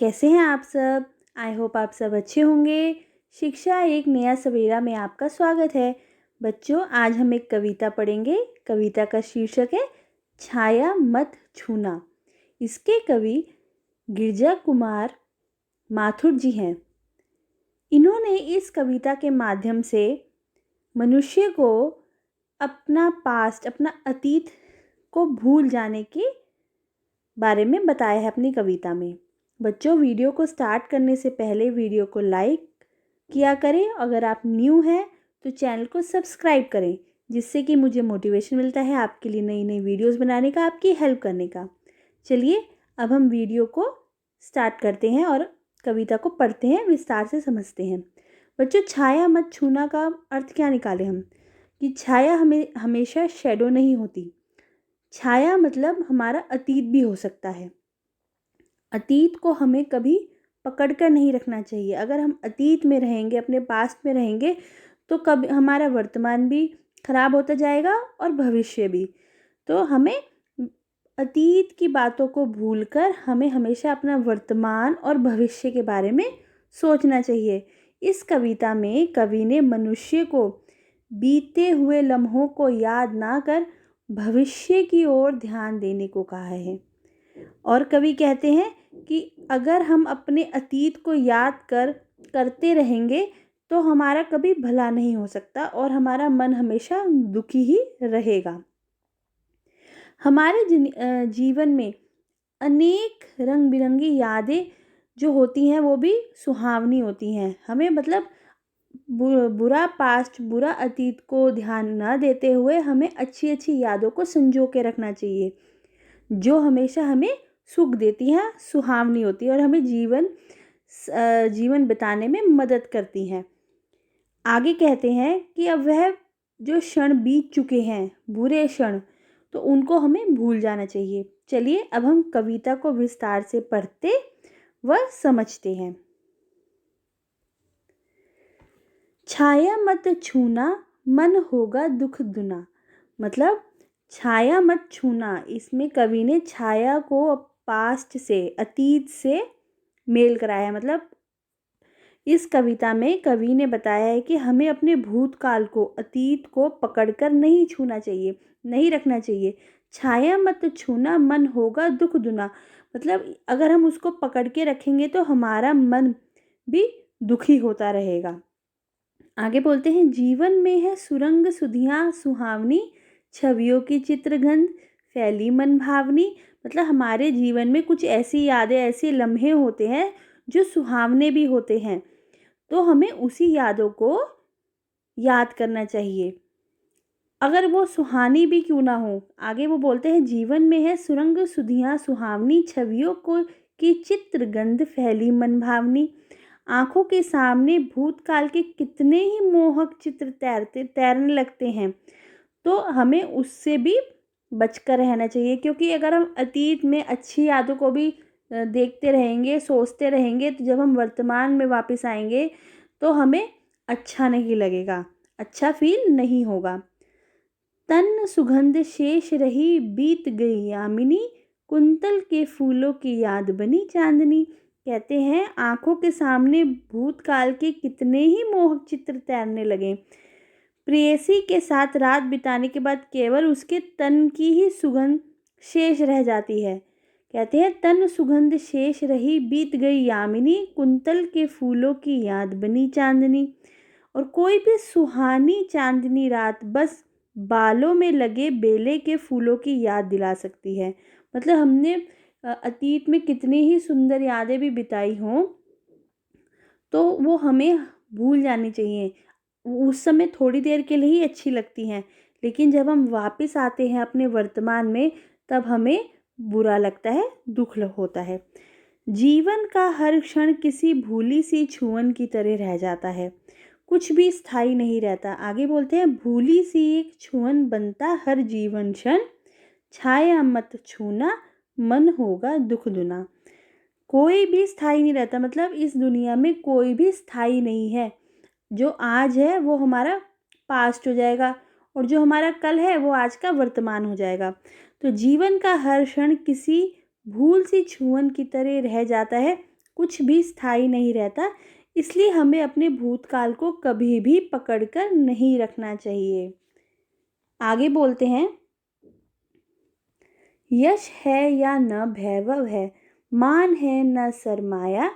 कैसे हैं आप सब? आई होप आप सब अच्छे होंगे। शिक्षा एक नया सवेरा में आपका स्वागत है। बच्चों, आज हम एक कविता पढ़ेंगे। कविता का शीर्षक है छाया मत छूना। इसके कवि गिरजा कुमार माथुर जी हैं। इन्होंने इस कविता के माध्यम से मनुष्य को अपना पास्ट, अपना अतीत को भूल जाने के बारे में बताया है अपनी कविता में। बच्चों, वीडियो को स्टार्ट करने से पहले वीडियो को लाइक किया करें। अगर आप न्यू हैं तो चैनल को सब्सक्राइब करें, जिससे कि मुझे मोटिवेशन मिलता है आपके लिए नई नई वीडियोस बनाने का, आपकी हेल्प करने का। चलिए अब हम वीडियो को स्टार्ट करते हैं और कविता को पढ़ते हैं, विस्तार से समझते हैं। बच्चों, छाया मत छूना का अर्थ क्या निकाले हम कि छाया हमेशा शैडो नहीं होती। छाया मतलब हमारा अतीत भी हो सकता है। अतीत को हमें कभी पकड़ कर नहीं रखना चाहिए। अगर हम अतीत में रहेंगे, अपने पास्ट में रहेंगे, तो कभी हमारा वर्तमान भी खराब होता जाएगा और भविष्य भी। तो हमें अतीत की बातों को भूलकर हमें हमेशा अपना वर्तमान और भविष्य के बारे में सोचना चाहिए। इस कविता में कवि ने मनुष्य को बीते हुए लम्हों को याद ना कर भविष्य की ओर ध्यान देने को कहा है। और कवि कहते हैं कि अगर हम अपने अतीत को याद करते रहेंगे तो हमारा कभी भला नहीं हो सकता और हमारा मन हमेशा दुखी ही रहेगा। हमारे जीवन में अनेक रंग बिरंगी यादें जो होती हैं वो भी सुहावनी होती हैं। हमें मतलब बुरा पास्ट, बुरा अतीत को ध्यान न देते हुए हमें अच्छी अच्छी यादों को संजो के रखना चाहिए, जो हमेशा हमें सुख देती हैं, सुहावनी होती है और हमें जीवन बिताने में मदद करती हैं। आगे कहते हैं कि अब वह जो क्षण बीत चुके हैं, बुरे क्षण, तो उनको हमें भूल जाना चाहिए। चलिए अब हम कविता को विस्तार से पढ़ते व समझते हैं। छाया मत छूना, मन होगा दुख दुना। मतलब छाया मत छूना, इसमें कवि ने छाया को पास्ट से, अतीत से मेल कराया है। मतलब इस कविता में कवि ने बताया है कि हमें अपने भूतकाल को, अतीत को पकड़कर नहीं छूना चाहिए, नहीं रखना चाहिए। छाया मत छूना, मन होगा दुख दुना। मतलब अगर हम उसको पकड़ के रखेंगे तो हमारा मन भी दुखी होता रहेगा। आगे बोलते हैं, जीवन में है सुरंग सुधियाँ सुहावनी, छवियों की चित्रगंध फैली मन भावनी। मतलब हमारे जीवन में कुछ ऐसी यादें, ऐसे लम्हे होते हैं जो सुहावने भी होते हैं, तो हमें उसी यादों को याद करना चाहिए, अगर वो सुहानी भी क्यों ना हो। आगे वो बोलते हैं, जीवन में है सुरंग सुधियाँ सुहावनी, छवियों को की चित्रगंध फैली मन भावनी। आँखों के सामने भूतकाल के कितने ही मोहक चित्र तैरने लगते हैं, तो हमें उससे भी बचकर रहना चाहिए। क्योंकि अगर हम अतीत में अच्छी यादों को भी देखते रहेंगे, सोचते रहेंगे, तो जब हम वर्तमान में वापस आएंगे तो हमें अच्छा नहीं लगेगा, अच्छा फील नहीं होगा। तन सुगंध शेष रही बीत गई यामिनी, कुंतल के फूलों की याद बनी चांदनी। कहते हैं आंखों के सामने भूतकाल के कितने ही मोहक चित्र तैरने लगे। प्रेयसी के साथ रात बिताने के बाद केवल उसके तन की ही सुगंध शेष रह जाती है। कहते हैं तन सुगंध शेष रही बीत गई यामिनी, कुंतल के फूलों की याद बनी चांदनी। और कोई भी सुहानी चांदनी रात बस बालों में लगे बेले के फूलों की याद दिला सकती है। मतलब हमने अतीत में कितनी ही सुंदर यादें भी बिताई हों, तो वो हमें भूल जानी चाहिए। उस समय थोड़ी देर के लिए ही अच्छी लगती हैं, लेकिन जब हम वापस आते हैं अपने वर्तमान में, तब हमें बुरा लगता है, दुख होता है। जीवन का हर क्षण किसी भूली सी छुअन की तरह रह जाता है, कुछ भी स्थायी नहीं रहता। आगे बोलते हैं, भूली सी एक छुअन बनता हर जीवन क्षण, छाया मत छूना मन होगा दुख दुना। कोई भी स्थायी नहीं रहता। मतलब इस दुनिया में कोई भी स्थायी नहीं है। जो आज है वो हमारा पास्ट हो जाएगा और जो हमारा कल है वो आज का वर्तमान हो जाएगा। तो जीवन का हर क्षण किसी भूल सी छुअन की तरह रह जाता है, कुछ भी स्थायी नहीं रहता, इसलिए हमें अपने भूतकाल को कभी भी पकड़कर नहीं रखना चाहिए। आगे बोलते हैं, यश है या न वैभव है, मान है न सरमाया,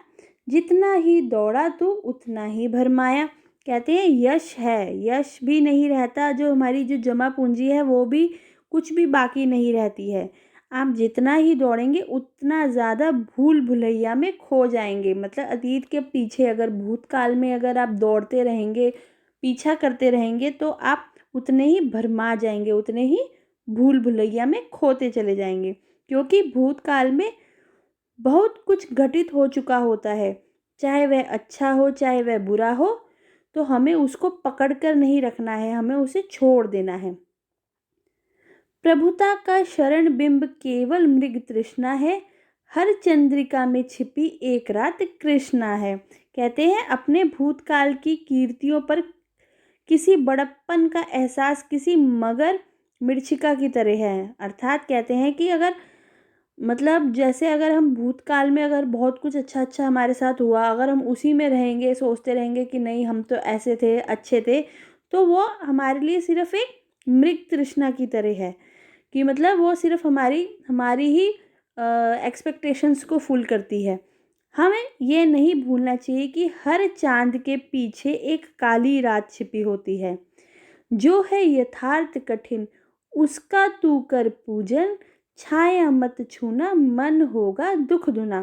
जितना ही दौड़ा तू उतना ही भरमाया। कहते हैं यश है, यश भी नहीं रहता, जो हमारी जो जमा पूंजी है वो भी कुछ भी बाकी नहीं रहती है। आप जितना ही दौड़ेंगे उतना ज़्यादा भूल भुलैया में खो जाएंगे। मतलब अतीत के पीछे, अगर भूतकाल में अगर आप दौड़ते रहेंगे, पीछा करते रहेंगे, तो आप उतने ही भरमा जाएंगे, उतने ही भूल भुलैया में खोते चले जाएंगे। क्योंकि भूतकाल में बहुत कुछ घटित हो चुका होता है, चाहे वह अच्छा हो चाहे वह बुरा हो, तो हमें उसको पकड़ कर नहीं रखना है, हमें उसे छोड़ देना है। प्रभुता का शरण बिंब केवल मृग तृष्णा है, हर चंद्रिका में छिपी एक रात कृष्णा है। कहते हैं अपने भूतकाल की कीर्तियों पर किसी बड़प्पन का एहसास किसी मगर मृच्छिका की तरह है। अर्थात कहते हैं कि अगर मतलब जैसे अगर हम भूतकाल में अगर बहुत कुछ अच्छा अच्छा हमारे साथ हुआ, अगर हम उसी में रहेंगे, सोचते रहेंगे कि नहीं हम तो ऐसे थे, अच्छे थे, तो वो हमारे लिए सिर्फ एक मृग तृष्णा की तरह है। कि मतलब वो सिर्फ हमारी हमारी ही एक्सपेक्टेशंस को फुल करती है। हमें ये नहीं भूलना चाहिए कि हर चांद के पीछे एक काली रात छिपी होती है। जो है यथार्थ कठिन उसका तू कर पूजन, छाया मत छूना मन होगा दुख दुना।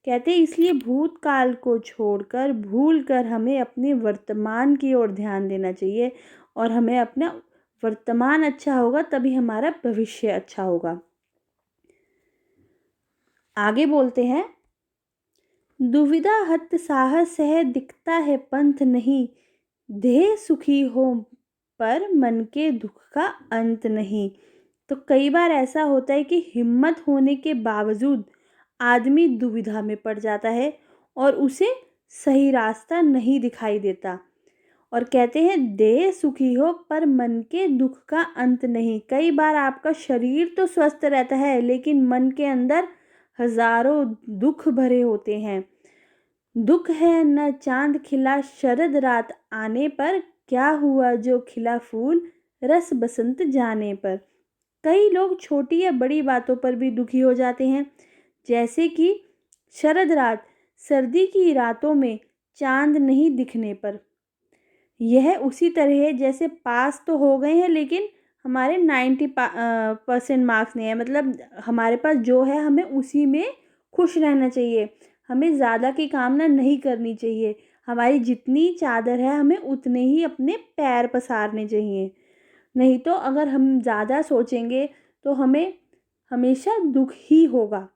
कहते इसलिए भूतकाल को छोड़कर भूल कर हमें अपने वर्तमान की ओर ध्यान देना चाहिए, और हमें अपना वर्तमान अच्छा होगा तभी हमारा भविष्य अच्छा होगा। आगे बोलते हैं, दुविधा हत साहस है दिखता है पंथ नहीं, देह सुखी हो पर मन के दुख का अंत नहीं। तो कई बार ऐसा होता है कि हिम्मत होने के बावजूद आदमी दुविधा में पड़ जाता है और उसे सही रास्ता नहीं दिखाई देता। और कहते हैं देह सुखी हो पर मन के दुख का अंत नहीं। कई बार आपका शरीर तो स्वस्थ रहता है लेकिन मन के अंदर हजारों दुख भरे होते हैं। दुख है न चांद खिला शरद रात आने पर, क्या हुआ जो खिला फूल रस बसंत जाने पर। कई लोग छोटी या बड़ी बातों पर भी दुखी हो जाते हैं, जैसे कि शरद रात, सर्दी की रातों में चांद नहीं दिखने पर। यह उसी तरह है जैसे पास तो हो गए हैं लेकिन हमारे 90% मार्क्स नहीं है। मतलब हमारे पास जो है हमें उसी में खुश रहना चाहिए, हमें ज़्यादा की कामना नहीं करनी चाहिए। हमारी जितनी चादर है हमें उतने ही अपने पैर पसारने चाहिए। नहीं तो अगर हम ज़्यादा सोचेंगे तो हमें हमेशा दुख ही होगा।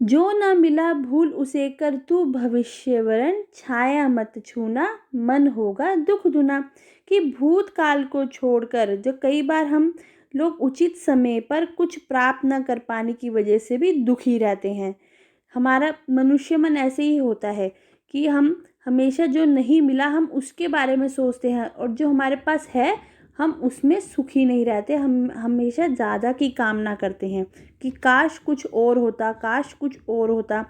जो न मिला भूल उसे कर तू भविष्य वरण, छाया मत छूना मन होगा दुख दुना। कि भूतकाल को छोड़कर जो कई बार हम लोग उचित समय पर कुछ प्राप्त न कर पाने की वजह से भी दुखी रहते हैं। हमारा मनुष्य मन ऐसे ही होता है कि हम हमेशा जो नहीं मिला हम उसके बारे में सोचते हैं, और जो हमारे पास है हम उसमें सुखी नहीं रहते। हम हमेशा ज़्यादा की कामना करते हैं कि काश कुछ और होता, काश कुछ और होता।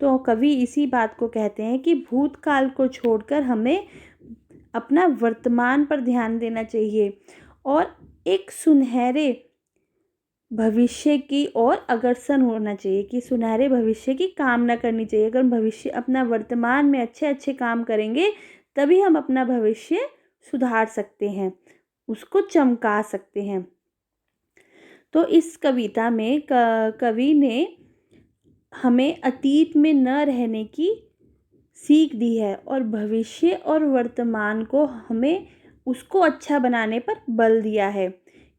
तो कवि इसी बात को कहते हैं कि भूतकाल को छोड़कर हमें अपना वर्तमान पर ध्यान देना चाहिए और एक सुनहरे भविष्य की ओर अग्रसर होना चाहिए, कि सुनहरे भविष्य की कामना करनी चाहिए। अगर भविष्य अपना वर्तमान में अच्छे अच्छे काम करेंगे तभी हम अपना भविष्य सुधार सकते हैं, उसको चमका सकते हैं। तो इस कविता में कवि ने हमें अतीत में न रहने की सीख दी है और भविष्य और वर्तमान को हमें उसको अच्छा बनाने पर बल दिया है।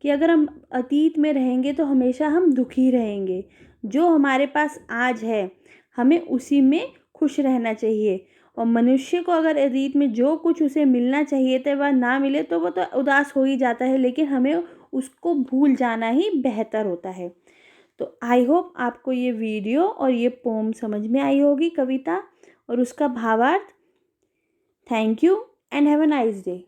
कि अगर हम अतीत में रहेंगे तो हमेशा हम दुखी रहेंगे। जो हमारे पास आज है हमें उसी में खुश रहना चाहिए, और मनुष्य को अगर अतीत में जो कुछ उसे मिलना चाहिए था वह ना मिले तो वो तो उदास हो ही जाता है, लेकिन हमें उसको भूल जाना ही बेहतर होता है। तो आई होप आपको ये वीडियो और ये पोम समझ में आई होगी, कविता और उसका भावार्थ। Thank you and have a nice day.